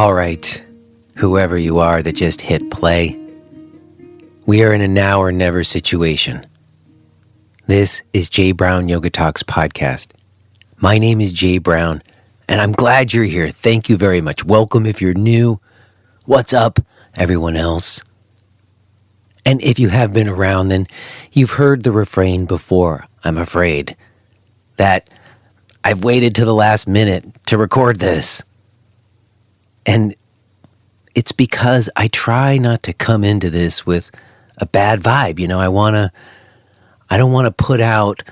All right, whoever you are that just hit play, we are in a now or never situation. This is Jay Brown Yoga Talks podcast. My name is Jay Brown, and I'm glad you're here. Thank you very much. Welcome if you're new. What's up, everyone else? And if you have been around, then you've heard the refrain before, I'm afraid, that I've waited to the last minute to record this. And it's because I try not to come into this with a bad vibe. You know, I don't want to put out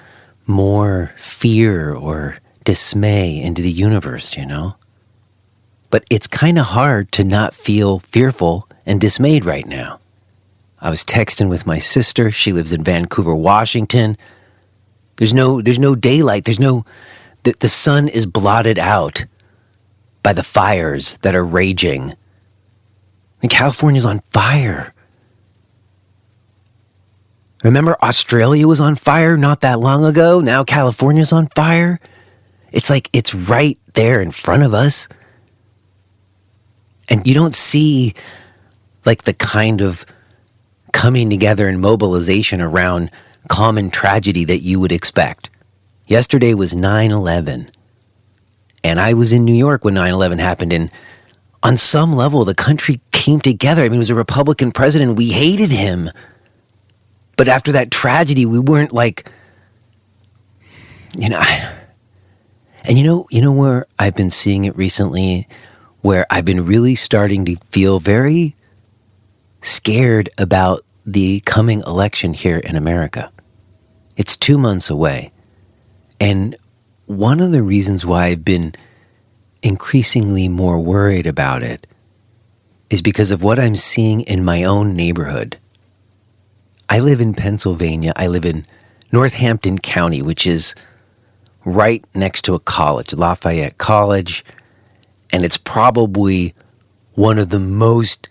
more fear or dismay into the universe, you know? But it's kind of hard to not feel fearful and dismayed right now. I was texting with my sister. She lives in Vancouver, Washington. There's no daylight. The sun is blotted out by the fires that are raging. And California's on fire. Remember Australia was on fire not that long ago? Now California's on fire. It's like it's right there in front of us. And you don't see like the kind of coming together and mobilization around common tragedy that you would expect. Yesterday was 9/11. And I was in New York when 9/11 happened, and on some level, the country came together. I mean, it was a Republican president. We hated him. But after that tragedy, we weren't like, you know, and you know where I've been seeing it recently, where I've been really starting to feel very scared about the coming election here in America. It's 2 months away. And one of the reasons why I've been increasingly more worried about it is because of what I'm seeing in my own neighborhood. I live in Pennsylvania. I live in Northampton County, which is right next to a college, Lafayette College, and it's probably one of the most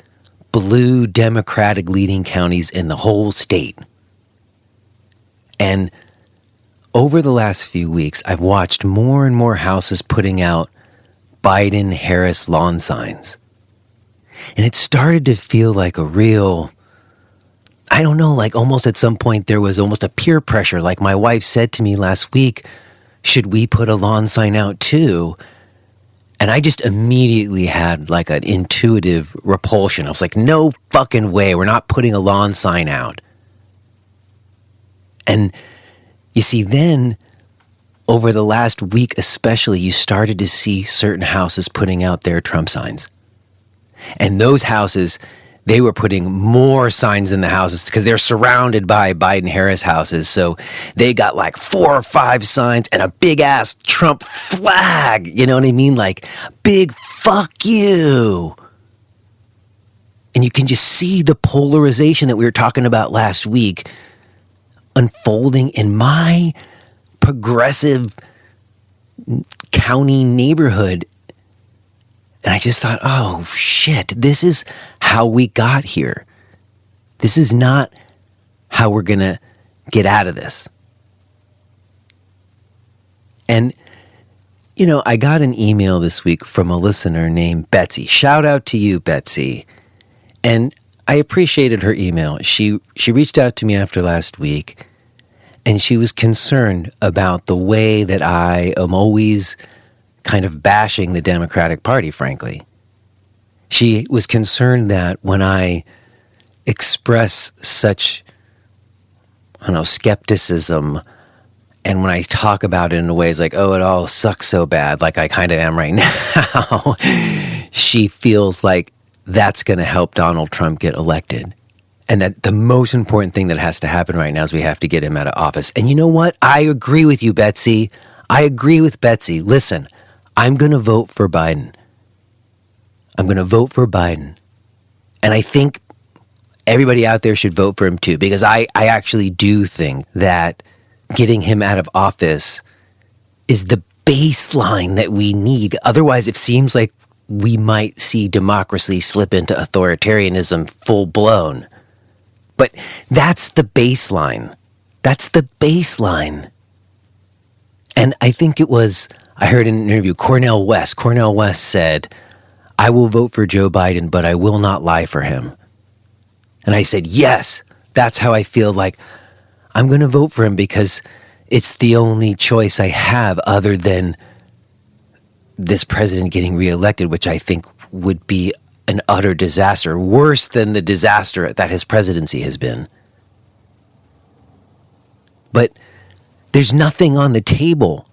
blue Democratic leading counties in the whole state. And over the last few weeks, I've watched more and more houses putting out Biden-Harris lawn signs. And it started to feel like a real, I don't know, like almost at some point there was almost a peer pressure. Like my wife said to me last week, should we put a lawn sign out too? And I just immediately had like an intuitive repulsion. I was like, no fucking way, we're not putting a lawn sign out. And you see, then, over the last week especially, you started to see certain houses putting out their Trump signs. And those houses, they were putting more signs in the houses because they're surrounded by Biden-Harris houses. So they got like 4 or 5 signs and a big-ass Trump flag. You know what I mean? Like, big fuck you. And you can just see the polarization that we were talking about last week unfolding in my progressive county neighborhood. And I just thought, oh shit, this is how we got here. This is not how we're going to get out of this. And, you know, I got an email this week from a listener named Betsy. Shout out to you, Betsy. And I appreciated her email. She reached out to me after last week, and she was concerned about the way that I am always kind of bashing the Democratic Party, frankly. She was concerned that when I express such, I don't know, skepticism, and when I talk about it in ways like, oh, it all sucks so bad, like I kind of am right now, she feels like that's going to help Donald Trump get elected. And that the most important thing that has to happen right now is we have to get him out of office. And you know what? I agree with you, Betsy. I agree with Betsy. Listen, I'm going to vote for Biden. I'm going to vote for Biden. And I think everybody out there should vote for him too, because I actually do think that getting him out of office is the baseline that we need. Otherwise, it seems like we might see democracy slip into authoritarianism full blown. But that's the baseline. That's the baseline. And I think it was, I heard in an interview, Cornel West said, I will vote for Joe Biden, but I will not lie for him. And I said, yes, that's how I feel. Like, I'm going to vote for him because it's the only choice I have other than this president getting reelected, which I think would be an utter disaster, worse than the disaster that his presidency has been. But there's nothing on the table.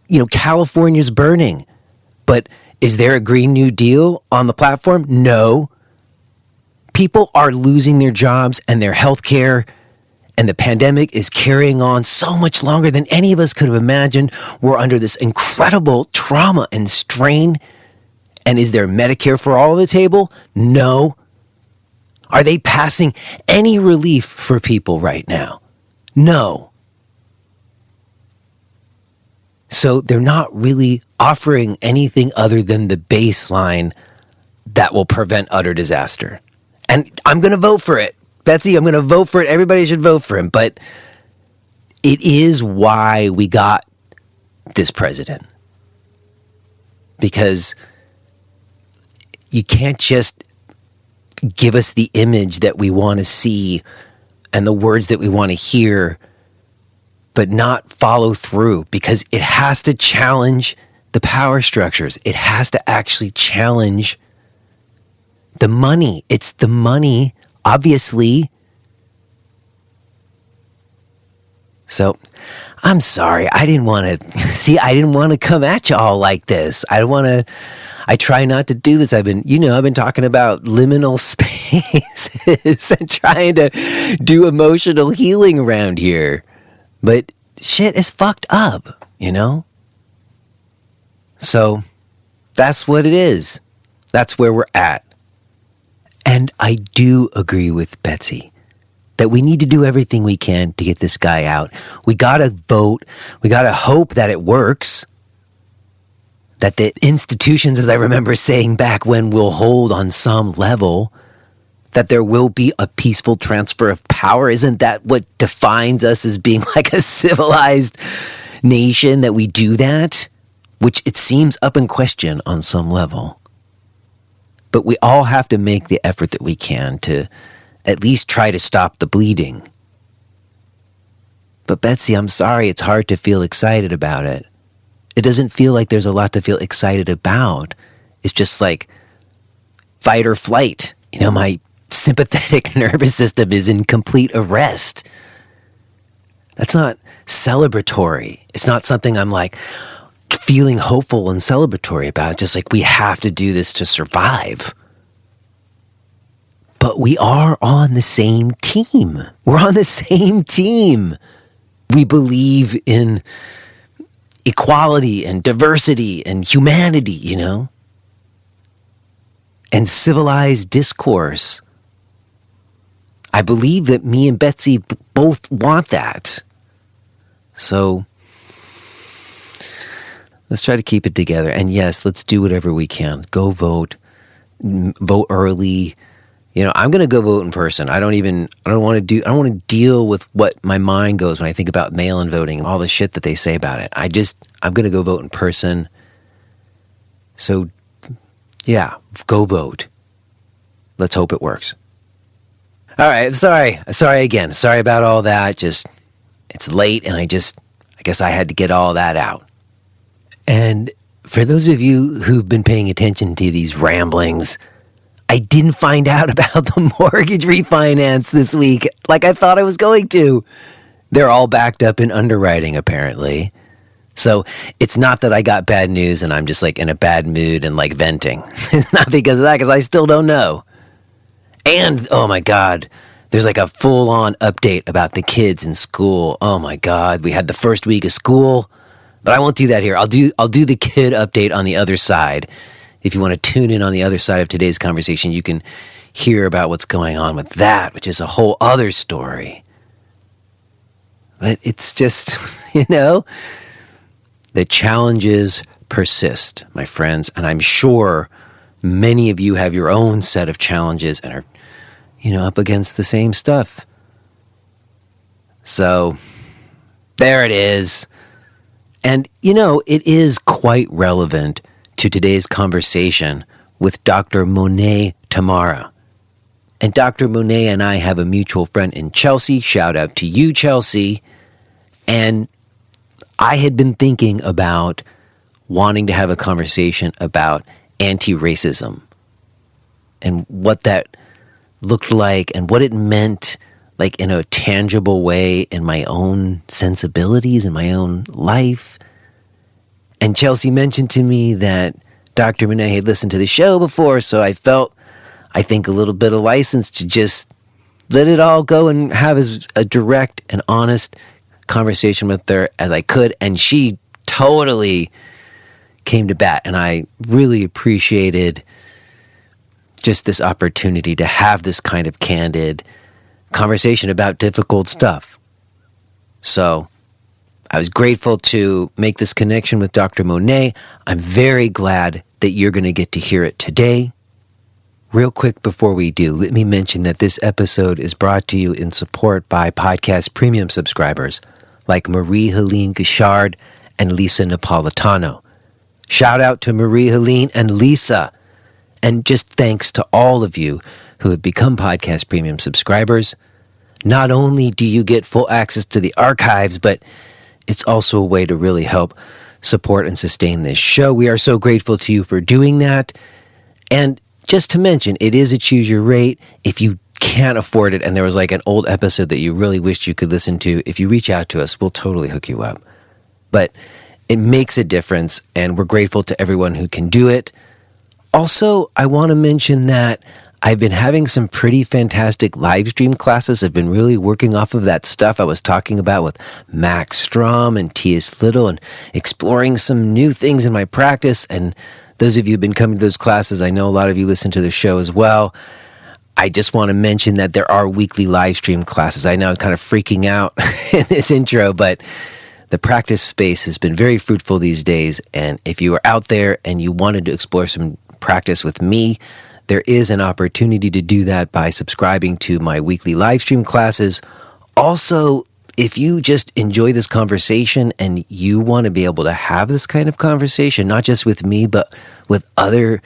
You know, California's burning, but is there a Green New Deal on the platform? No. People are losing their jobs and their health care, and the pandemic is carrying on so much longer than any of us could have imagined. We're under this incredible trauma and strain. And is there Medicare for all on the table? No. Are they passing any relief for people right now? No. So they're not really offering anything other than the baseline that will prevent utter disaster. And I'm going to vote for it. Betsy, I'm going to vote for it. Everybody should vote for him. But it is why we got this president. Because you can't just give us the image that we want to see and the words that we want to hear, but not follow through, because it has to challenge the power structures. It has to actually challenge the money. It's the money, obviously. So I'm sorry. I didn't want to come at you all like this. I try not to do this. I've been talking about liminal spaces and trying to do emotional healing around here. But shit is fucked up, you know? So that's what it is. That's where we're at. And I do agree with Betsy that we need to do everything we can to get this guy out. We gotta vote. We gotta hope that it works. That the institutions, as I remember saying back when, will hold on some level. That there will be a peaceful transfer of power. Isn't that what defines us as being like a civilized nation, that we do that? Which it seems up in question on some level. But we all have to make the effort that we can to at least try to stop the bleeding. But Betsy, I'm sorry, it's hard to feel excited about it. It doesn't feel like there's a lot to feel excited about. It's just like fight or flight. You know, my sympathetic nervous system is in complete arrest. That's not celebratory. It's not something I'm like feeling hopeful and celebratory about. It's just like, we have to do this to survive. But we are on the same team. We're on the same team. We believe in equality and diversity and humanity, you know? And civilized discourse. I believe that me and Betsy both want that. So let's try to keep it together. And yes, let's do whatever we can. Go vote. Vote early. You know, I'm going to go vote in person. I don't want to deal with what my mind goes when I think about mail-in voting and all the shit that they say about it. I'm going to go vote in person. So, yeah, go vote. Let's hope it works. All right, sorry again. Sorry about all that. Just, it's late, and I guess I had to get all that out. And for those of you who've been paying attention to these ramblings, I didn't find out about the mortgage refinance this week like I thought I was going to. They're all backed up in underwriting, apparently. So it's not that I got bad news and I'm just like in a bad mood and like venting. It's not because of that, because I still don't know. And, oh my God, there's like a full-on update about the kids in school. Oh my God, we had the first week of school, but I won't do that here. I'll do the kid update on the other side. If you want to tune in on the other side of today's conversation, you can hear about what's going on with that, which is a whole other story. But it's just, you know, the challenges persist, my friends, and I'm sure many of you have your own set of challenges and are, you know, up against the same stuff. So, there it is. And, you know, it is quite relevant to today's conversation with Dr. Monea Tamara. And Dr. Monea and I have a mutual friend in Chelsea. Shout out to you, Chelsea. And I had been thinking about wanting to have a conversation about anti-racism and what that looked like and what it meant, like in a tangible way in my own sensibilities, in my own life. And Chelsea mentioned to me that Dr. Monea had listened to the show before, so I felt, I think, a little bit of license to just let it all go and have as a direct and honest conversation with her as I could. And she totally came to bat, and I really appreciated just this opportunity to have this kind of candid conversation about difficult stuff. So I was grateful to make this connection with Dr. Monea. I'm very glad that you're going to get to hear it today. Real quick before we do, let me mention that this episode is brought to you in support by podcast premium subscribers like Marie-Helene Gouchard and Lisa Napolitano. Shout out to Marie-Helene and Lisa. And just thanks to all of you who have become podcast premium subscribers. Not only do you get full access to the archives, but it's also a way to really help support and sustain this show. We are so grateful to you for doing that. And just to mention, it is a choose your rate. If you can't afford it and there was like an old episode that you really wished you could listen to, if you reach out to us, we'll totally hook you up. But it makes a difference, and we're grateful to everyone who can do it. Also, I want to mention that I've been having some pretty fantastic live stream classes. I've been really working off of that stuff I was talking about with Max Strom and T.S. Little and exploring some new things in my practice. And those of you who've been coming to those classes, I know a lot of you listen to the show as well. I just want to mention that there are weekly live stream classes. I know I'm kind of freaking out in this intro, but the practice space has been very fruitful these days. And if you are out there and you wanted to explore some practice with me, there is an opportunity to do that by subscribing to my weekly live stream classes. Also, if you just enjoy this conversation and you want to be able to have this kind of conversation, not just with me, but with other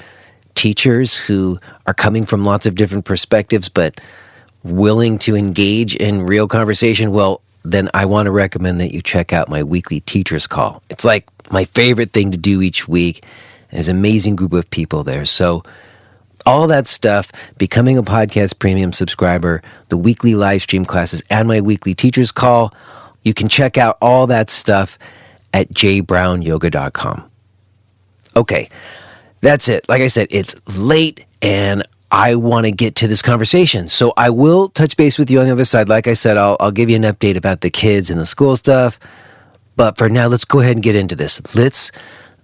teachers who are coming from lots of different perspectives, but willing to engage in real conversation, well, then I want to recommend that you check out my weekly teacher's call. It's like my favorite thing to do each week. There's an amazing group of people there. So all that stuff, becoming a podcast premium subscriber, the weekly live stream classes, and my weekly teacher's call, you can check out all that stuff at jbrownyoga.com. Okay, that's it. Like I said, it's late and I want to get to this conversation. So I will touch base with you on the other side. Like I said, I'll give you an update about the kids and the school stuff. But for now, let's go ahead and get into this. Let's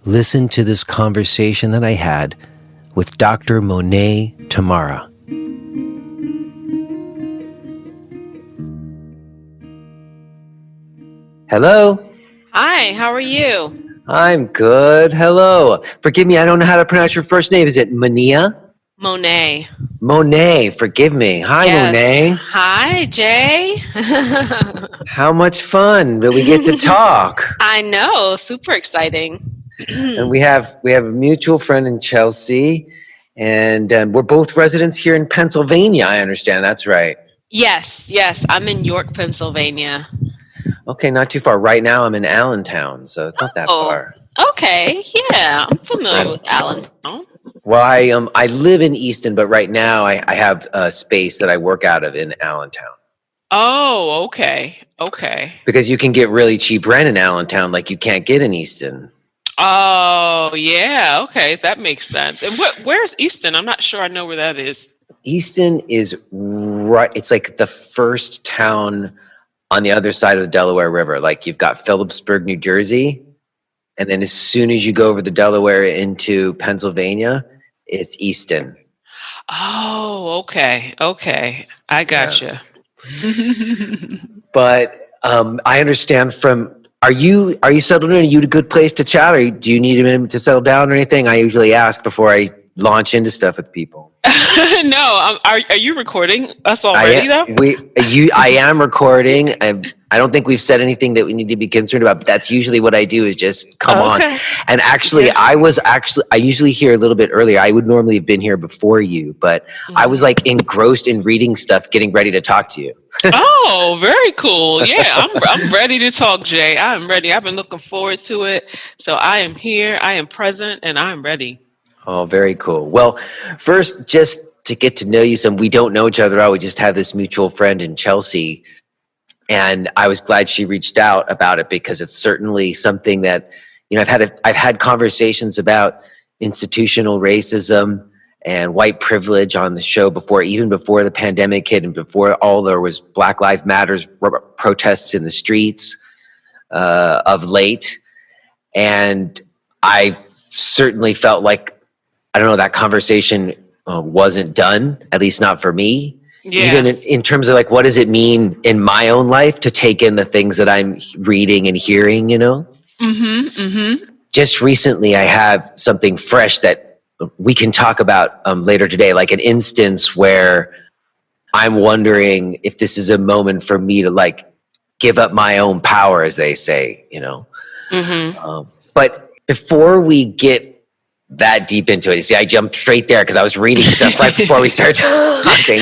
listen to this conversation that I had with Dr. Monea Tamara. Hello. Hi, how are you? I'm good. Hello. Forgive me, I don't know how to pronounce your first name. Is it Monea? Monea. Monea, forgive me. Hi, Yes. Monea. Hi, Jay. How much fun that we get to talk. I know, super exciting. And we have a mutual friend in Chelsea, and we're both residents here in Pennsylvania, I understand. That's right. Yes, I'm in York, Pennsylvania. Okay, not too far. Right now I'm in Allentown, so it's not that far. Okay, yeah, I'm familiar with Allentown. Well, I live in Easton, but right now I have a space that I work out of in Allentown. Oh, okay. Because you can get really cheap rent in Allentown like you can't get in Easton. Oh, yeah, okay, that makes sense. And where's Easton? I'm not sure I know where that is. Easton is right, it's like the first town on the other side of the Delaware River. Like you've got Phillipsburg, New Jersey, and then as soon as you go over the Delaware into Pennsylvania, it's Easton. Oh, okay. I gotcha. Yeah. But I understand are you settled in? Are you in a good place to chat, or do you need a minute to settle down or anything? I usually ask before I launch into stuff with people. No, are you recording us already though? I am recording. I don't think we've said anything that we need to be concerned about, but that's usually what I do is just come on. And actually, Yeah. I usually hear a little bit earlier. I would normally have been here before you, but I was like engrossed in reading stuff, getting ready to talk to you. Oh, very cool. Yeah, I'm ready to talk, Jay. I'm ready. I've been looking forward to it. So I am here, I am present, and I'm ready. Oh, very cool. Well, first, just to get to know you some, we don't know each other at all. We just have this mutual friend in Chelsea. And I was glad she reached out about it because it's certainly something that, I've had conversations about institutional racism and white privilege on the show before, even before the pandemic hit and before there was Black Lives Matters protests in the streets of late. And I certainly felt like, I don't know, that conversation wasn't done, at least not for me. Yeah. Even in terms of like, what does it mean in my own life to take in the things that I'm reading and hearing, Just recently, I have something fresh that we can talk about later today, like an instance where I'm wondering if this is a moment for me to like give up my own power, as they say, But before we get that deep into it, see, I jumped straight there because I was reading stuff right before we started talking.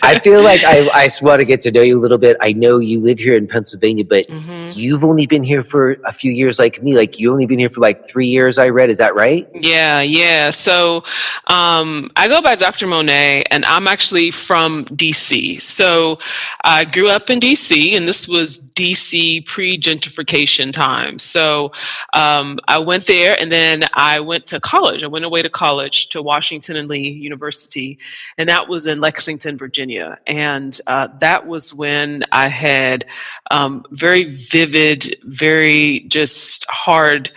I feel like I want to get to know you a little bit. I know you live here in Pennsylvania, but you've only been here for a few years like me. Like you only been here for like 3 years, I read. Is that right? Yeah. So I go by Dr. Monea, and I'm actually from DC. So I grew up in DC, and this was DC pre-gentrification time. So I went there, and then I went to college. I went away to college to Washington and Lee University, and that was in Lexington, Virginia. And that was when I had very vivid, very just hard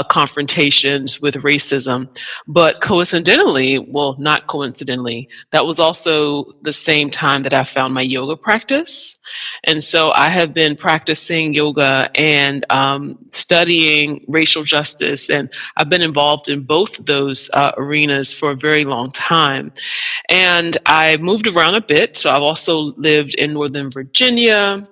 confrontations with racism. But coincidentally, well, not coincidentally, that was also the same time that I found my yoga practice. And so I have been practicing yoga and studying racial justice. And I've been involved in both of those arenas for a very long time. And I moved around a bit. So I've also lived in Northern Virginia.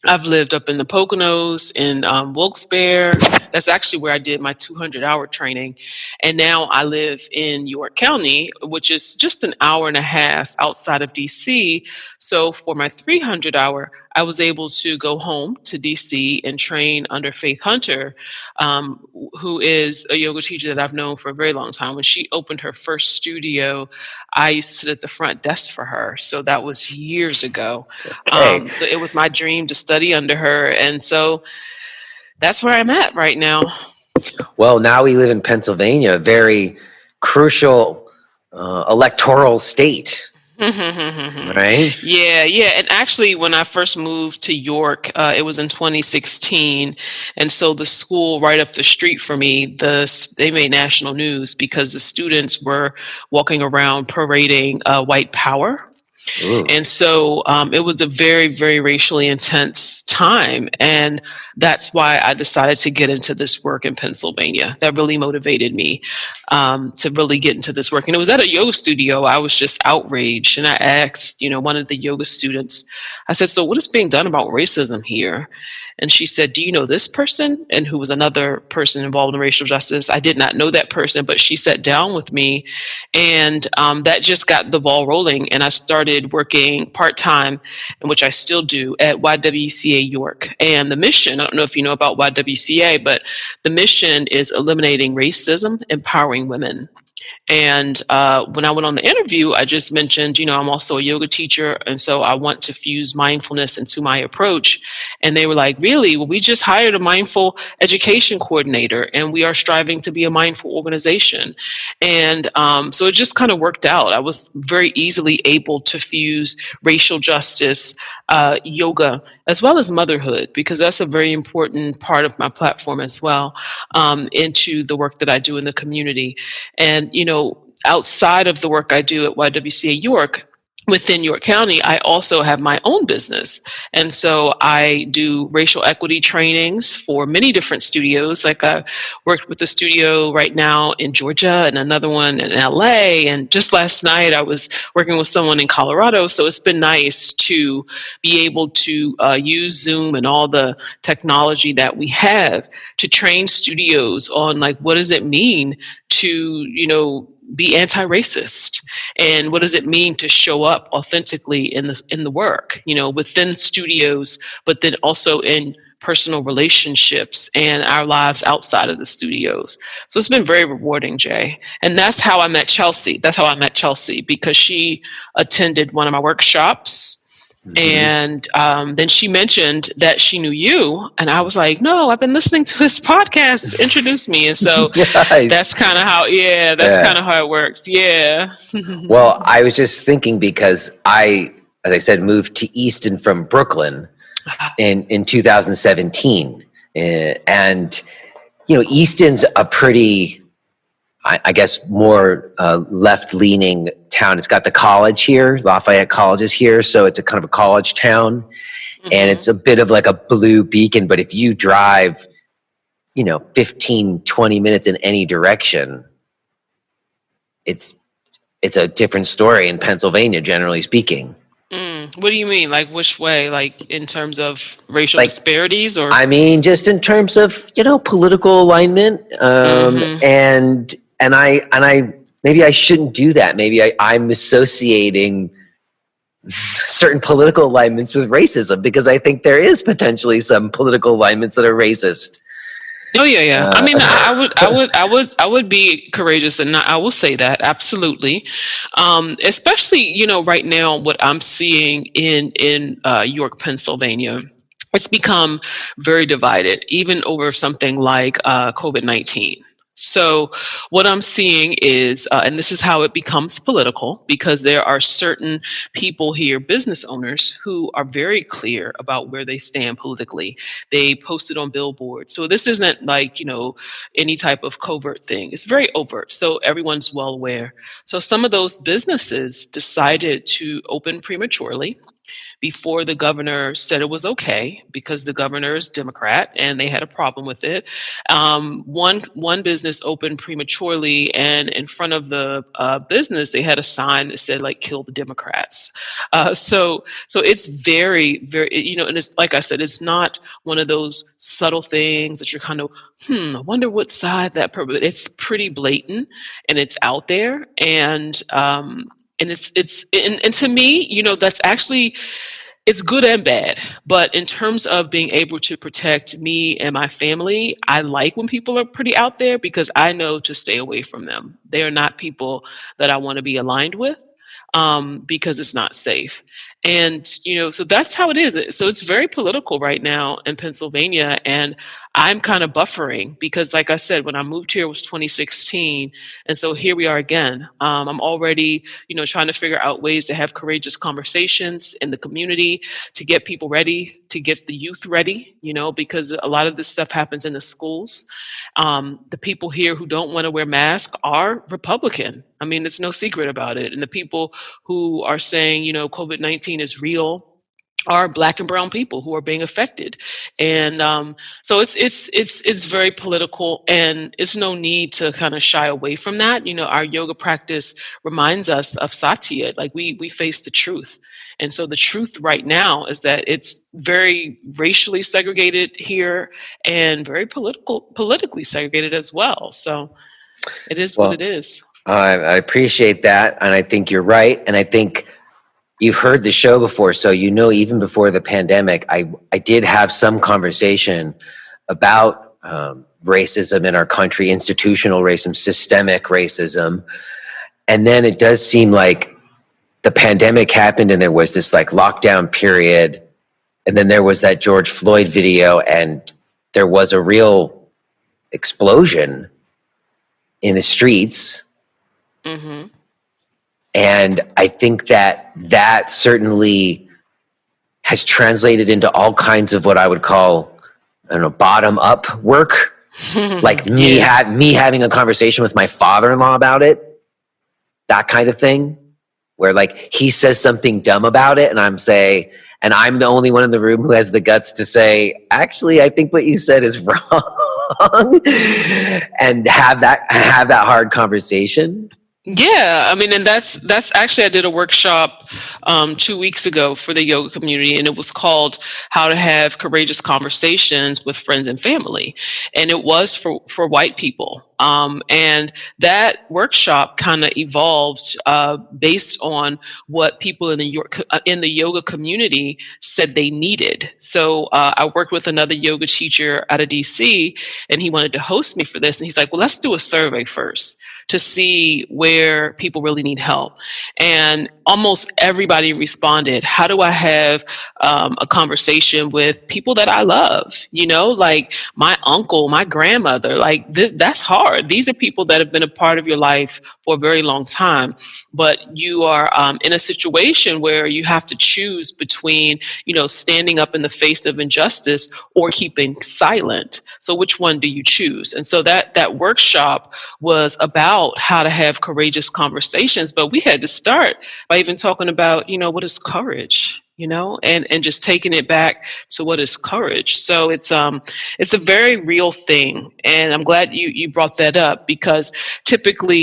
I've lived up in the Poconos, in Wilkes-Barre. That's actually where I did my 200-hour training. And now I live in York County, which is just an hour and a half outside of DC. So for my 300-hour, I was able to go home to DC and train under Faith Hunter, who is a yoga teacher that I've known for a very long time. When she opened her first studio, I used to sit at the front desk for her. So that was years ago. Okay. So it was my dream to study under her. And so that's where I'm at right now. Well, now we live in Pennsylvania, a very crucial electoral state. Right? Yeah. And actually, when I first moved to York, it was in 2016. And so the school right up the street from me, they made national news because the students were walking around parading white power. Ooh. And so it was a very, very racially intense time. And that's why I decided to get into this work in Pennsylvania. That really motivated me to really get into this work. And it was at a yoga studio. I was just outraged. And I asked, one of the yoga students, I said, so what is being done about racism here? And she said, do you know this person? And who was another person involved in racial justice. I did not know that person, but she sat down with me, and that just got the ball rolling. And I started working part-time, which I still do, at YWCA York. And the mission, I don't know if you know about YWCA, but the mission is eliminating racism, empowering women. And when I went on the interview, I just mentioned, I'm also a yoga teacher. And so I want to fuse mindfulness into my approach. And they were like, really? Well, we just hired a mindful education coordinator, and we are striving to be a mindful organization. And so it just kind of worked out. I was very easily able to fuse racial justice, yoga, as well as motherhood, because that's a very important part of my platform as well, into the work that I do in the community. And, outside of the work I do at YWCA York, within York County, I also have my own business. And so I do racial equity trainings for many different studios. Like I worked with a studio right now in Georgia and another one in LA. And just last night, I was working with someone in Colorado. So it's been nice to be able to use Zoom and all the technology that we have to train studios on like, what does it mean to, be anti-racist, and what does it mean to show up authentically in the work, within studios, but then also in personal relationships and our lives outside of the studios. So it's been very rewarding, Jay. And that's how I met Chelsea. Because she attended one of my workshops. And then she mentioned that she knew you, and I was like, "No, I've been listening to his podcast. Introduce me." And so Nice. that's kind of how, kind of how it works. Yeah. Well, I was just thinking because as I said, moved to Easton from Brooklyn in 2017, and Easton's a pretty, I guess, more left-leaning town. It's got the college here, Lafayette College is here, so it's a kind of a college town, and it's a bit of like a blue beacon. But if you drive, 15, 20 minutes in any direction, it's a different story in Pennsylvania, generally speaking. What do you mean? Like which way? Like in terms of racial disparities, or? I mean, just in terms of political alignment, and I maybe I shouldn't do that. Maybe I'm associating certain political alignments with racism because I think there is potentially some political alignments that are racist. Oh yeah. I mean, I would be courageous, and I will say that absolutely. Especially, right now, what I'm seeing in York, Pennsylvania. It's become very divided, even over something like COVID-19. So what I'm seeing is, and this is how it becomes political, because there are certain people here, business owners, who are very clear about where they stand politically. They post it on billboards. So this isn't like, any type of covert thing. It's very overt. So everyone's well aware. So some of those businesses decided to open prematurely before the governor said it was okay, because the governor is Democrat and they had a problem with it. One business opened prematurely, and in front of the business, they had a sign that said like "Kill the Democrats." So it's very, very, and it's like I said, it's not one of those subtle things that you're kind of, I wonder what side that. It's pretty blatant and it's out there, and and to me, that's actually, it's good and bad. But in terms of being able to protect me and my family, I like when people are pretty out there, because I know to stay away from them. They are not people that I want to be aligned with, because it's not safe. And, so that's how it is. So it's very political right now in Pennsylvania. And I'm kind of buffering because, like I said, when I moved here, it was 2016. And so here we are again. I'm already, trying to figure out ways to have courageous conversations in the community, to get people ready, to get the youth ready, because a lot of this stuff happens in the schools. The people here who don't want to wear masks are Republican. I mean, it's no secret about it. And the people who are saying, COVID-19 is real are Black and brown people who are being affected. And so it's very political, and it's no need to kind of shy away from that. Our yoga practice reminds us of Satya, like we face the truth. And so the truth right now is that it's very racially segregated here and very politically segregated as well. So it is what it is. I appreciate that. And I think you're right. And I think you've heard the show before. So, even before the pandemic, I did have some conversation about racism in our country, institutional racism, systemic racism. And then it does seem like the pandemic happened and there was this like lockdown period. And then there was that George Floyd video, and there was a real explosion in the streets. Mm-hmm. And I think that certainly has translated into all kinds of what I would call, bottom up work. Like me having a conversation with my father-in-law about it, that kind of thing. where like he says something dumb about it, and and I'm the only one in the room who has the guts to say, actually, I think what you said is wrong, and have that hard conversation. Yeah, I mean, and that's actually, I did a workshop 2 weeks ago for the yoga community, and it was called "How to Have Courageous Conversations with Friends and Family," and it was for white people. And that workshop kind of evolved based on what people in the yoga community said they needed. So I worked with another yoga teacher out of DC, and he wanted to host me for this, and he's like, "Well, let's do a survey first to see where people really need help." And almost everybody responded, "How do I have a conversation with people that I love? Like my uncle, my grandmother, like that's hard. These are people that have been a part of your life for a very long time, but you are in a situation where you have to choose between, standing up in the face of injustice or keeping silent. So which one do you choose?" And so that workshop was about how to have courageous conversations, but we had to start by even talking about, what is courage, and just taking it back to what is courage. So it's a very real thing, and I'm glad you brought that up, because typically,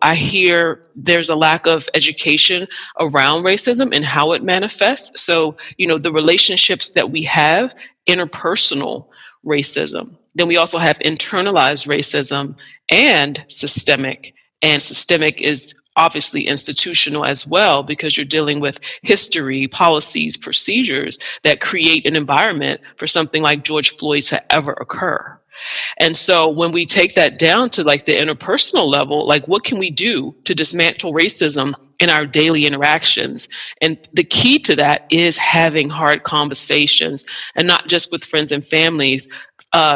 I hear there's a lack of education around racism and how it manifests. So, the relationships that we have, interpersonal racism. Then we also have internalized racism and systemic. And systemic is obviously institutional as well, because you're dealing with history, policies, procedures that create an environment for something like George Floyd to ever occur. And so when we take that down to like the interpersonal level, like what can we do to dismantle racism in our daily interactions? And the key to that is having hard conversations, and not just with friends and families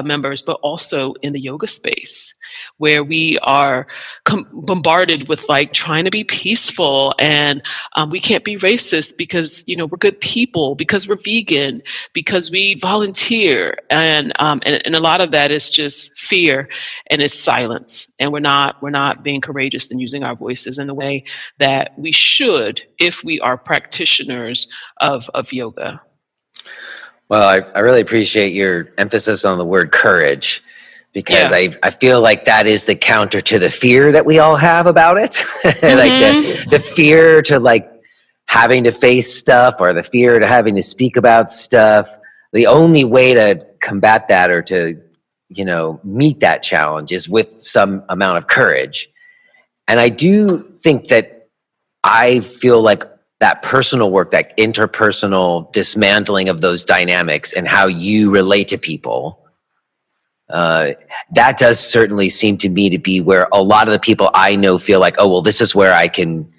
members, but also in the yoga space, where we are bombarded with like trying to be peaceful, and we can't be racist because we're good people, because we're vegan, because we volunteer, and a lot of that is just fear, and it's silence, and we're not being courageous and using our voices in the way that we should if we are practitioners of yoga. Well, I really appreciate your emphasis on the word courage, because I feel like that is the counter to the fear that we all have about it. Like the fear to like having to face stuff, or the fear to having to speak about stuff. The only way to combat that, or to, meet that challenge, is with some amount of courage. And I do think that I feel like that personal work, that interpersonal dismantling of those dynamics and how you relate to people, that does certainly seem to me to be where a lot of the people I know feel like, oh, well, this is where I can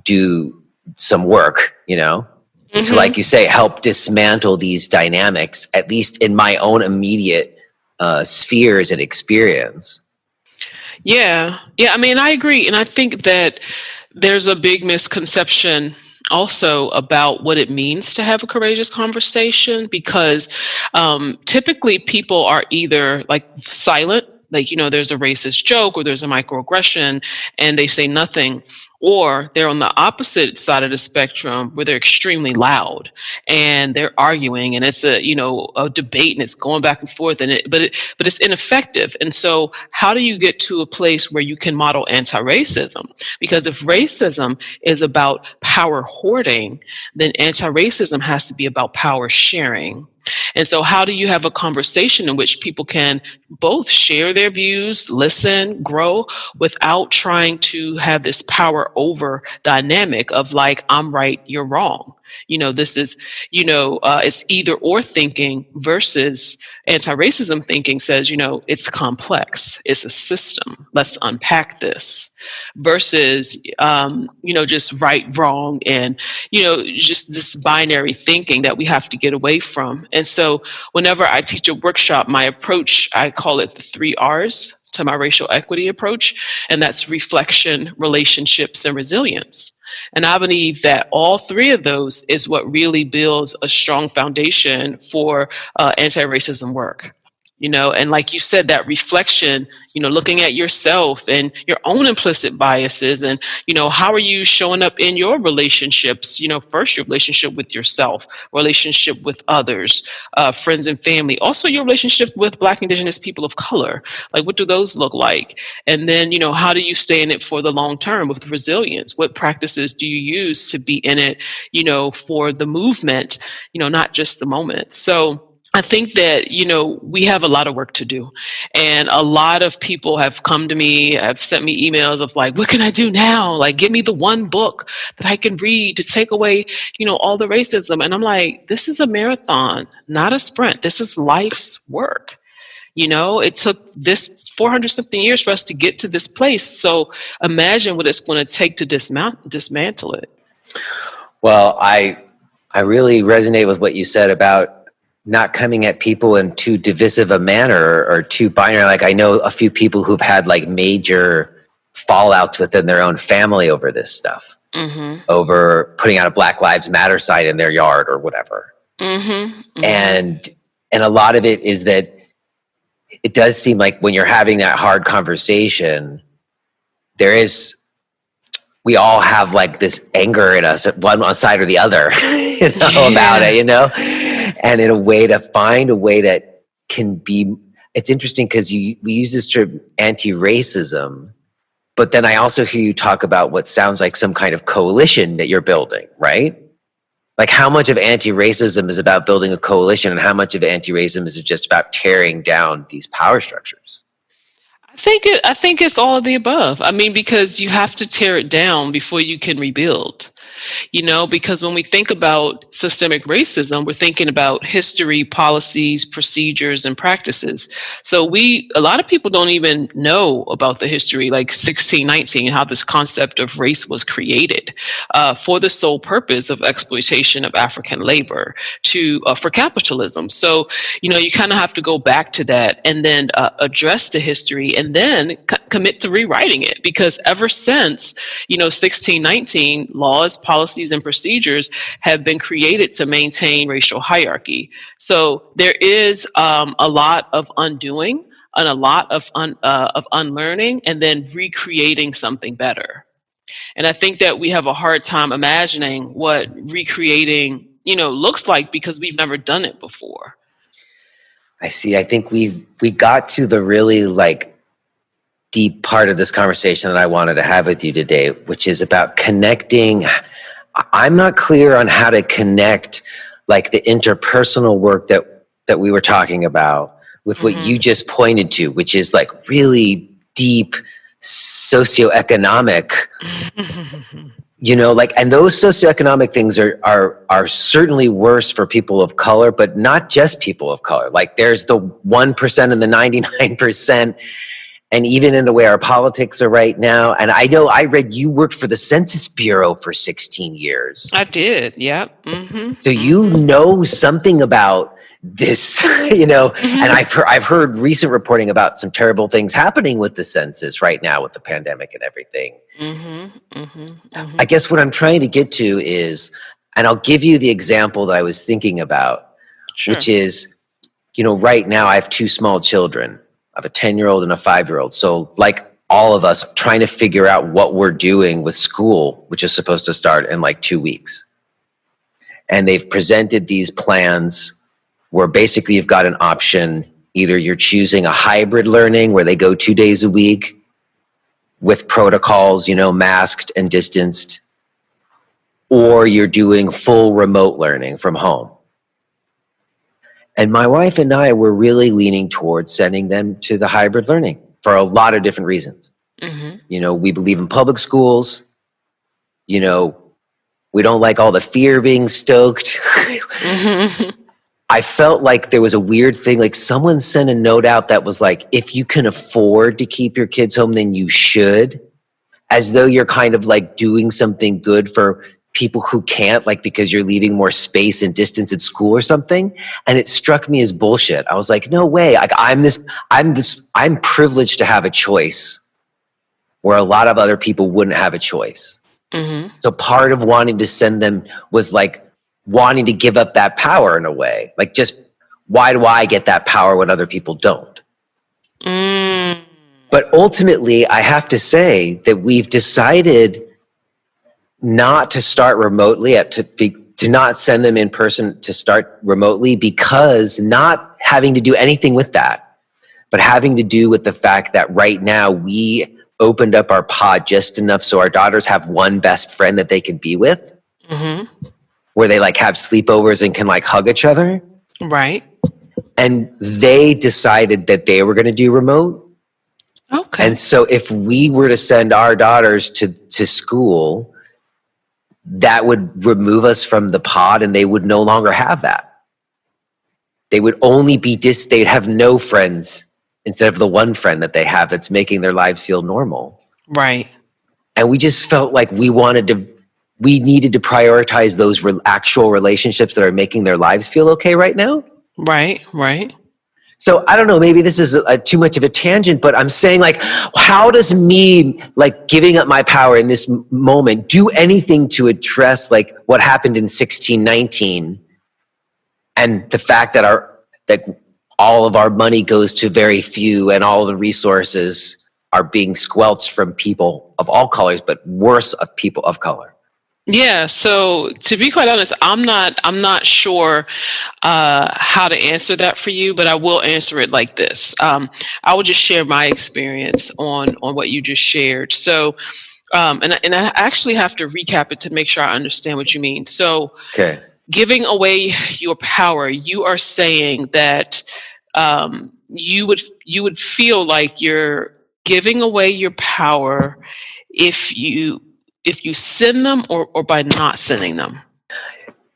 do some work, to, like you say, help dismantle these dynamics, at least in my own immediate spheres and experience. Yeah. I mean, I agree. And I think that there's a big misconception also about what it means to have a courageous conversation, because typically people are either like silent, like, there's a racist joke or there's a microaggression and they say nothing, or they're on the opposite side of the spectrum where they're extremely loud and they're arguing, and it's a debate, and it's going back and forth, but it's ineffective. And so how do you get to a place where you can model anti-racism? Because if racism is about power hoarding, then anti-racism has to be about power sharing. And so how do you have a conversation in which people can both share their views, listen, grow, without trying to have this power over dynamic of like, I'm right, you're wrong. This is, it's either or thinking, versus anti-racism thinking says, it's complex. It's a system. Let's unpack this. Versus, just right, wrong, and, just this binary thinking that we have to get away from. And so whenever I teach a workshop, my approach, I call it the 3 R's to my racial equity approach, and that's reflection, relationships, and resilience. And I believe that all 3 of those is what really builds a strong foundation for anti-racism work. And like you said, that reflection, looking at yourself and your own implicit biases, and how are you showing up in your relationships, first your relationship with yourself, relationship with others, friends and family, also your relationship with Black, Indigenous people of color. Like, what do those look like? And then how do you stay in it for the long term with resilience? What practices do you use to be in it for the movement, not just the moment? So I think that, we have a lot of work to do. And a lot of people have come to me, have sent me emails of like, what can I do now? Like, give me the one book that I can read to take away, all the racism. And I'm like, this is a marathon, not a sprint. This is life's work. It took this 400 something years for us to get to this place. So imagine what it's going to take to dismantle it. Well, I really resonate with what you said about not coming at people in too divisive a manner or too binary. Like, I know a few people who've had like major fallouts within their own family over this stuff, over putting out a Black Lives Matter sign in their yard or whatever. And a lot of it is that it does seem like when you're having that hard conversation, we all have like this anger in us, one side or the other, about it, and in a way to find a way that can be, it's interesting because we use this term anti-racism, but then I also hear you talk about what sounds like some kind of coalition that you're building, right? Like, how much of anti-racism is about building a coalition and how much of anti-racism is just about tearing down these power structures? I think it's all of the above. I mean, because you have to tear it down before you can rebuild. Because when we think about systemic racism, we're thinking about history, policies, procedures, and practices. So a lot of people don't even know about the history, like 1619, how this concept of race was created for the sole purpose of exploitation of African labor for capitalism. So, you kind of have to go back to that and then address the history and then commit to rewriting it. Because ever since, 1619, laws, policies, and procedures have been created to maintain racial hierarchy. So there is a lot of undoing and a lot of unlearning and then recreating something better. And I think that we have a hard time imagining what recreating, looks like because we've never done it before. I see. I think we got to the really deep part of this conversation that I wanted to have with you today, which is about connecting. I'm not clear on how to connect the interpersonal work that we were talking about with what you just pointed to, which is really deep socioeconomic, and those socioeconomic things are certainly worse for people of color, but not just people of color. There's the 1% and the 99%. And even in the way our politics are right now. And I know I read you worked for the Census Bureau for 16 years. I did, yeah. So you know something about this, and I've heard recent reporting about some terrible things happening with the census right now with the pandemic and everything. I guess what I'm trying to get to is, and I'll give you the example that I was thinking about, which is, right now I have two small children. I have a 10-year-old and a 5-year-old. So all of us trying to figure out what we're doing with school, which is supposed to start in 2 weeks. And they've presented these plans where basically you've got an option. Either you're choosing a hybrid learning where they go 2 days a week with protocols, masked and distanced, or you're doing full remote learning from home. And my wife and I were really leaning towards sending them to the hybrid learning for a lot of different reasons. We believe in public schools. We don't like all the fear being stoked. I felt like there was a weird thing, someone sent a note out that was if you can afford to keep your kids home, then you should, as though you're kind of doing something good for people who can't, because you're leaving more space and distance at school or something. And it struck me as bullshit. I was like, no way. I'm privileged to have a choice where a lot of other people wouldn't have a choice. So part of wanting to send them was wanting to give up that power in a way, just Why do I get that power when other people don't? Mm. But ultimately, I have to say that we've decided not to start remotely, to not send them in person, to start remotely, because not having to do anything with that, but having to do with the fact that right now we opened up our pod just enough so our daughters have one best friend that they can be with, where they like have sleepovers and can like hug each other. Right. And they decided that they were going to do remote. Okay. And so if we were to send our daughters to school, that would remove us from the pod, and they would no longer have that. They would only be they'd have no friends instead of the one friend that they have that's making their lives feel normal. Right. And we just felt like we needed to prioritize those actual relationships that are making their lives feel okay right now. Right. Right. So I don't know, maybe this is too much of a tangent, but I'm saying like, how does me like giving up my power in this moment do anything to address like what happened in 1619 and the fact that all of our money goes to very few and all the resources are being squelched from people of all colors, but worse of people of color? Yeah, so to be quite honest, I'm not sure how to answer that for you, but I will answer it like this. I will just share my experience on what you just shared. So, and I actually have to recap it to make sure I understand what you mean. So, Okay. giving away your power, you are saying that you would feel like you're giving away your power if you send them or by not sending them.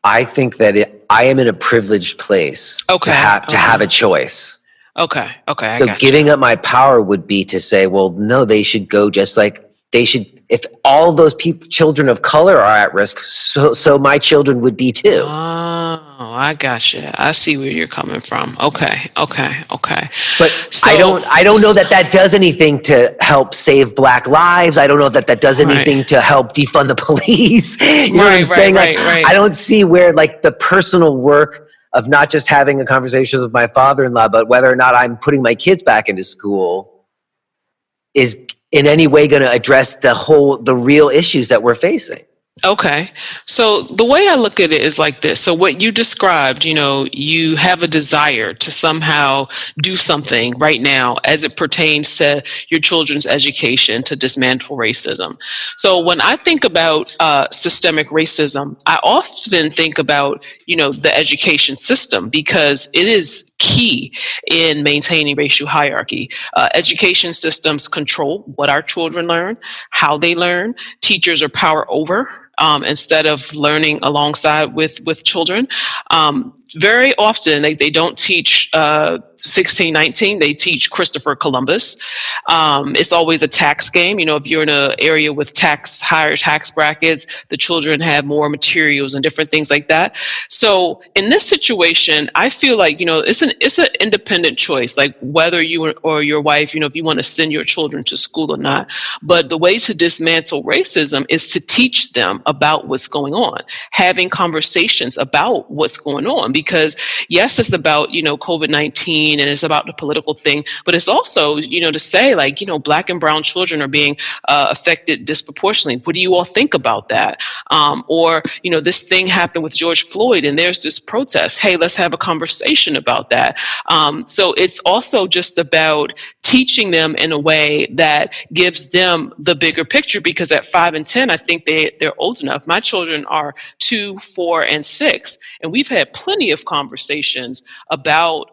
I think that I am in a privileged place to have a choice. Okay. I So got giving up my power would be to say, well, no, they should go just like they should. If all those children of color are at risk, so my children would be too. Oh, I got you. I see where you're coming from. Okay. But So, I don't know that does anything to help save Black lives. I don't know that does anything to help defund the police. You know what I'm saying? Like, I don't see where like the personal work of not just having a conversation with my father-in-law, but whether or not I'm putting my kids back into school is in any way going to address the real issues that we're facing. Okay. So the way I look at it is like this. So what you described, you have a desire to somehow do something right now as it pertains to your children's education to dismantle racism. So when I think about systemic racism, I often think about, the education system because it is key in maintaining racial hierarchy. Education systems control what our children learn, how they learn. Teachers are power over instead of learning alongside with children. Very often they don't teach 1619, they teach Christopher Columbus. It's always a tax game. If you're in an area with higher tax brackets, the children have more materials and different things like that. So in this situation, I feel like, it's an independent choice, like whether you or your wife, if you want to send your children to school or not. But the way to dismantle racism is to teach them about what's going on, having conversations about what's going on, because yes, it's about, COVID-19 and it's about the political thing, but it's also, to say like, Black and brown children are being affected disproportionately. What do you all think about that? Or, this thing happened with George Floyd and there's this protest. Hey, let's have a conversation about that. So it's also just about teaching them in a way that gives them the bigger picture, because at 5 and 10, I think they're old enough. My children are 2, 4, and 6, and we've had plenty of conversations about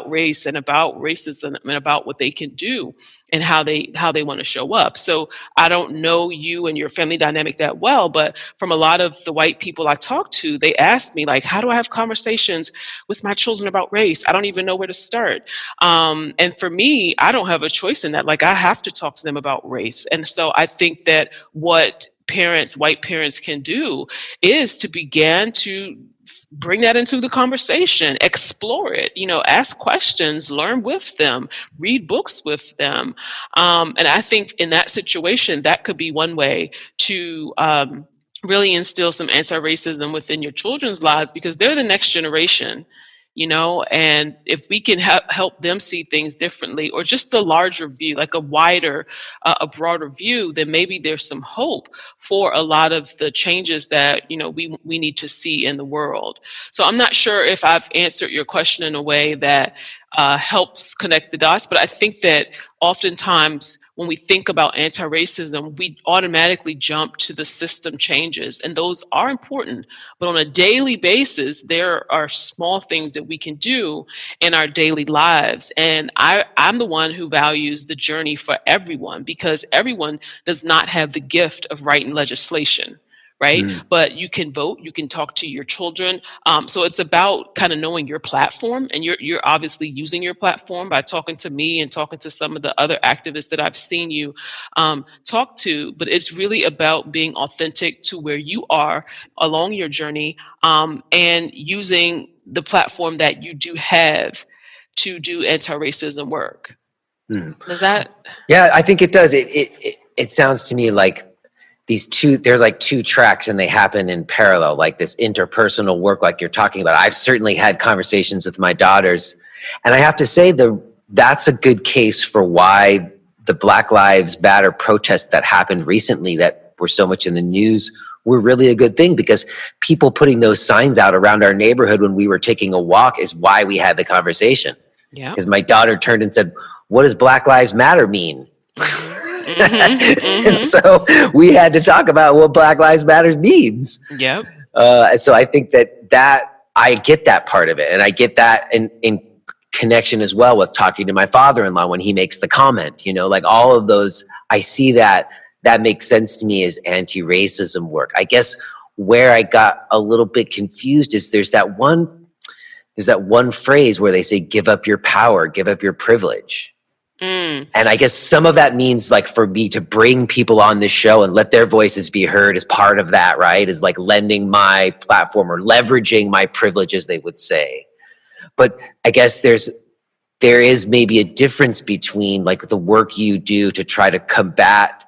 race and about racism and about what they can do and how they want to show up. So I don't know you and your family dynamic that well, but from a lot of the white people I talk to, they ask me like, how do I have conversations with my children about race? I don't even know where to start. And for me, I don't have a choice in that. Like, I have to talk to them about race. And so I think that what white parents can do is to begin to bring that into the conversation, explore it, ask questions, learn with them, read books with them. And I think in that situation, that could be one way to really instill some anti-racism within your children's lives, because they're the next generation. and if we can help them see things differently, or just a larger view, like a wider, a broader view, then maybe there's some hope for a lot of the changes that, we need to see in the world. So I'm not sure if I've answered your question in a way that helps connect the dots, but I think that oftentimes when we think about anti-racism, we automatically jump to the system changes, and those are important. But on a daily basis, there are small things that we can do in our daily lives. And I'm the one who values the journey for everyone, because everyone does not have the gift of writing legislation. Right. But you can vote, you can talk to your children. So it's about kind of knowing your platform, and you're obviously using your platform by talking to me and talking to some of the other activists that I've seen you talk to. But it's really about being authentic to where you are along your journey, and using the platform that you do have to do anti-racism work. Does that? Yeah, I think it does. It sounds to me like there's like two tracks, and they happen in parallel, like this interpersonal work like you're talking about. I've certainly had conversations with my daughters, and I have to say that's a good case for why the Black Lives Matter protests that happened recently that were so much in the news were really a good thing, because people putting those signs out around our neighborhood when we were taking a walk is why we had the conversation. Yeah. Because my daughter turned and said, "What does Black Lives Matter mean?" And so we had to talk about what Black Lives Matter means. Yep. So I think that I get that part of it, and I get that in connection as well with talking to my father-in-law when he makes the comment. Like all of those, I see that makes sense to me as anti-racism work. I guess where I got a little bit confused is there's that one phrase where they say, "Give up your power, give up your privilege." And I guess some of that means, like, for me to bring people on this show and let their voices be heard as part of that, right? Is like lending my platform or leveraging my privilege, as they would say. But I guess there is maybe a difference between like the work you do to try to combat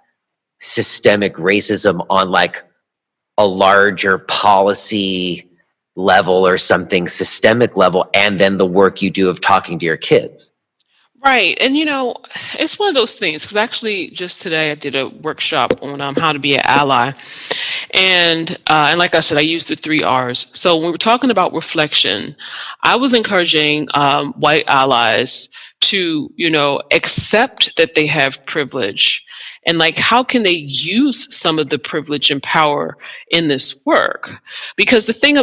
systemic racism on like a larger policy level or something systemic level, and then the work you do of talking to your kids. Right. And, it's one of those things, because actually just today I did a workshop on how to be an ally. And like I said, I used the 3 R's. So when we're talking about reflection, I was encouraging white allies to, accept that they have privilege, and like, how can they use some of the privilege and power in this work? Because the thing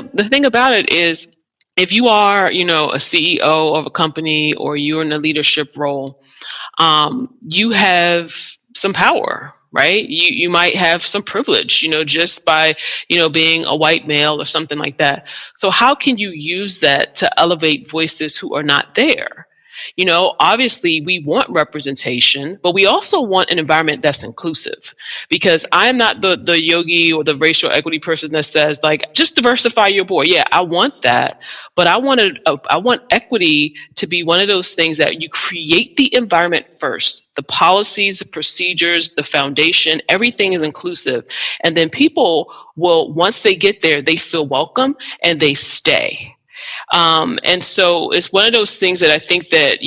about it is, if you are, a CEO of a company, or you're in a leadership role, you have some power, right? You might have some privilege, just by, being a white male or something like that. So how can you use that to elevate voices who are not there? Obviously we want representation, but we also want an environment that's inclusive, because I'm not the yogi or the racial equity person that says, like, just diversify your board. Yeah, I want that. But I want equity to be one of those things that you create the environment first. The policies, the procedures, the foundation, everything is inclusive. And then people will, once they get there, they feel welcome and they stay. And so it's one of those things that I think that,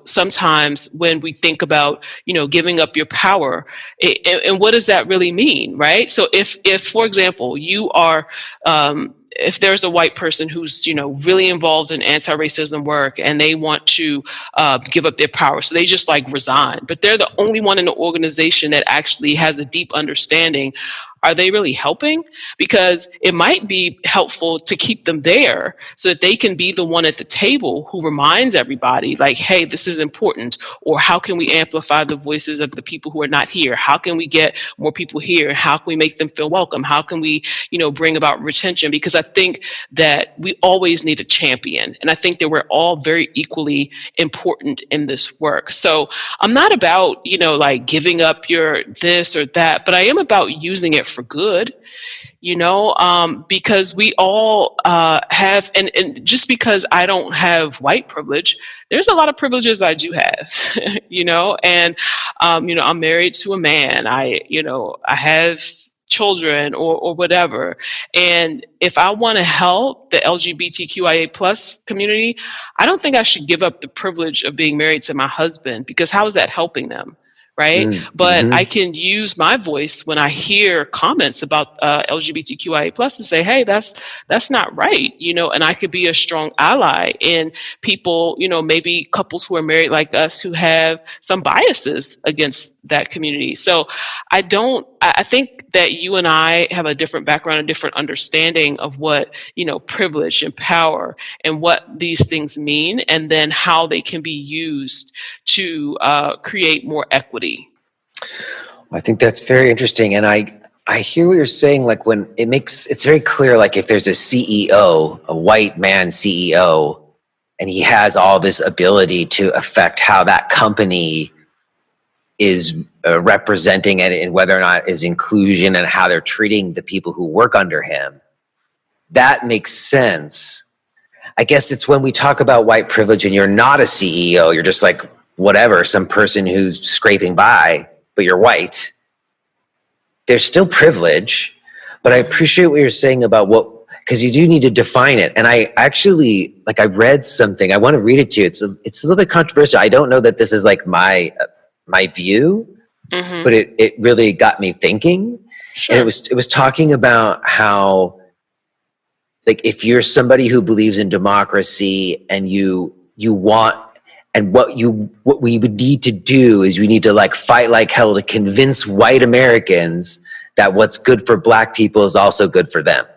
sometimes when we think about, giving up your power, and what does that really mean, right? So if for example, you are, if there's a white person who's, really involved in anti-racism work, and they want to give up their power, so they just like resign, but they're the only one in the organization that actually has a deep understanding. Are they really helping? Because it might be helpful to keep them there so that they can be the one at the table who reminds everybody, like, hey, this is important. Or how can we amplify the voices of the people who are not here? How can we get more people here? How can we make them feel welcome? How can we, bring about retention? Because I think that we always need a champion. And I think that we're all very equally important in this work. So I'm not about, like giving up your this or that, but I am about using it for good, because we all have, and just because I don't have white privilege, there's a lot of privileges I do have, and, I'm married to a man. I have children or whatever. And if I want to help the LGBTQIA plus community, I don't think I should give up the privilege of being married to my husband, because how is that helping them? Right. But I can use my voice when I hear comments about LGBTQIA plus and say, hey, that's not right, and I could be a strong ally in people, maybe couples who are married like us who have some biases against that community. So I think that you and I have a different background, a different understanding of what, privilege and power and what these things mean, and then how they can be used to create more equity. I think that's very interesting. And I hear what you're saying, like when it's very clear, like if there's a CEO, a white man CEO, and he has all this ability to affect how that company is representing it and whether or not is inclusion and how they're treating the people who work under him, that makes sense. I guess it's when we talk about white privilege and you're not a CEO, you're just like whatever, some person who's scraping by, but you're white. There's still privilege, but I appreciate what you're saying about because you do need to define it. And I actually, I read something, I want to read it to you. It's a little bit controversial. I don't know that this is like my view, but it really got me thinking. Sure. And it was talking about how, like, if you're somebody who believes in democracy and you want, and what we would need to do is we need to fight like hell to convince white Americans that what's good for black people is also good for them.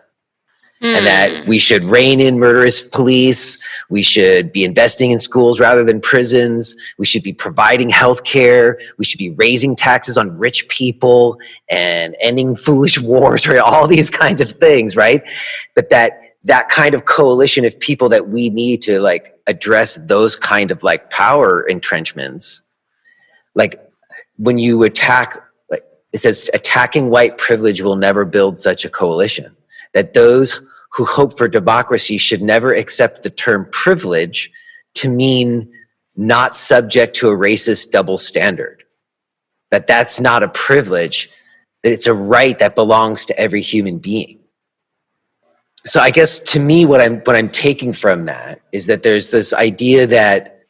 And that we should rein in murderous police. We should be investing in schools rather than prisons. We should be providing health care. We should be raising taxes on rich people and ending foolish wars, right? All these kinds of things, right? But that kind of coalition of people that we need to address those kind of power entrenchments. When you attack, it says attacking white privilege will never build such a coalition. That those who hope for democracy should never accept the term privilege to mean not subject to a racist double standard. That's not a privilege, that it's a right that belongs to every human being. So I guess to me, what I'm taking from that is that there's this idea that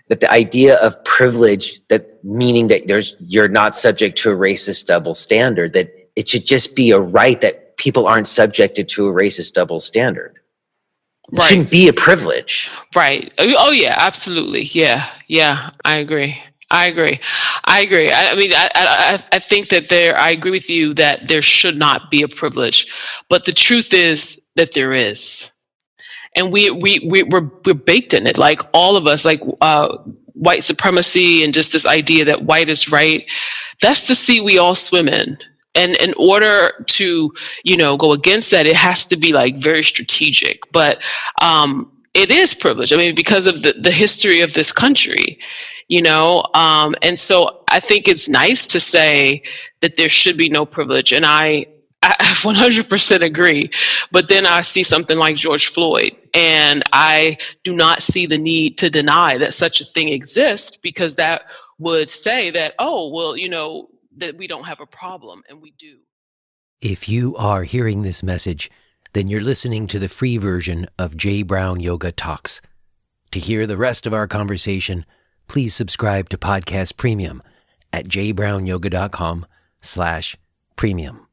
the idea of privilege, that meaning that you're not subject to a racist double standard, that it should just be a right that people aren't subjected to a racist double standard. It shouldn't be a privilege. Right. Oh yeah, absolutely. Yeah. I agree. I mean, I think that I agree with you that there should not be a privilege, but the truth is that there is, and we're baked in it. Like all of us, white supremacy and just this idea that white is right. That's the sea we all swim in. And in order to, go against that, it has to be very strategic. But it is privilege. I mean, because of the history of this country, and so I think it's nice to say that there should be no privilege. And I 100% agree. But then I see something like George Floyd, and I do not see the need to deny that such a thing exists, because that would say that, oh, well, that we don't have a problem, and we do. If you are hearing this message, then you're listening to the free version of J. Brown Yoga Talks. To hear the rest of our conversation, please subscribe to Podcast Premium at jbrownyoga.com/premium.